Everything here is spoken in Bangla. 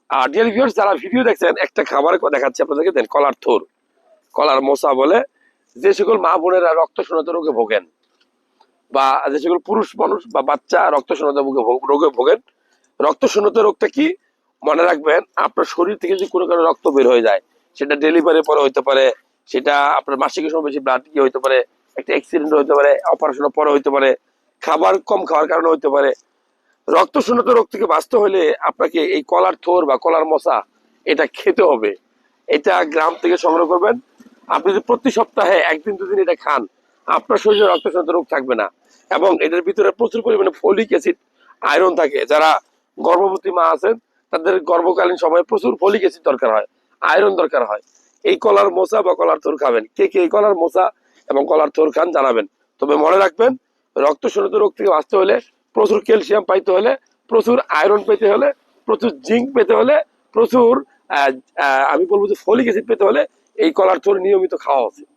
আর ডিয়ার ভিউয়ার্স, যারা ভিডিও দেখছেন, একটা খাবারের কথা দেখাচ্ছি আপনাদেরকে, দেন কলার থোর, কলার মোচা বলে। যে সকল মা বোনেরা রক্ত শূন্যতা রোগে ভোগেন, বা যে সকল পুরুষ মানুষ বা বাচ্চা রক্ত শূন্যতা রোগে ভোগেন। রক্ত শূন্যতা রোগটা কি? মনে রাখবেন, আপনার শরীর থেকে যদি কোনো কারণে রক্ত বের হয়ে যায়, সেটা ডেলিভারির পরে হইতে পারে, সেটা আপনার মাসিকের সময় বেশি ব্লাড ইয়ে হইতে পারে, একটা অ্যাক্সিডেন্ট হইতে পারে, অপারেশনের পরে হইতে পারে, খাবার কম খাওয়ার কারণে হইতে পারে। রক্ত শূন্যতা রোগ থেকে বাঁচতে হলে আপনাকে এই কলার থোর বা কলার মশা এটা খেতে হবে। এটা গ্রাম থেকে সংগ্রহ করবেন। আপনি যদি প্রতি সপ্তাহে একদিন দুদিন এটা খান, আপনার শরীরে রক্ত শূন্যতা রোগ থাকবে না। এবং এটার ভিতরে প্রচুর পরিমাণে ফলিক অ্যাসিড, আয়রন থাকে। যারা গর্ভবতী মা আছেন, তাদের গর্ভকালীন সময়ে প্রচুর ফলিক অ্যাসিড দরকার হয়, আয়রন দরকার হয়। এই কলার মোচা বা কলার থোর খাবেন। কে কে এই কলার মোচা এবং কলার থোর খান জানাবেন। তবে মনে রাখবেন, রক্ত শূন্যতা রোগ থেকে বাঁচতে হলে, প্রচুর ক্যালসিয়াম পাইতে হলে, প্রচুর আয়রন পেতে হলে, প্রচুর জিঙ্ক পেতে হলে, প্রচুর আমি বলবো যে ফলিক অ্যাসিড পেতে হলে এই কলার থোর নিয়মিত খাওয়া উচিত।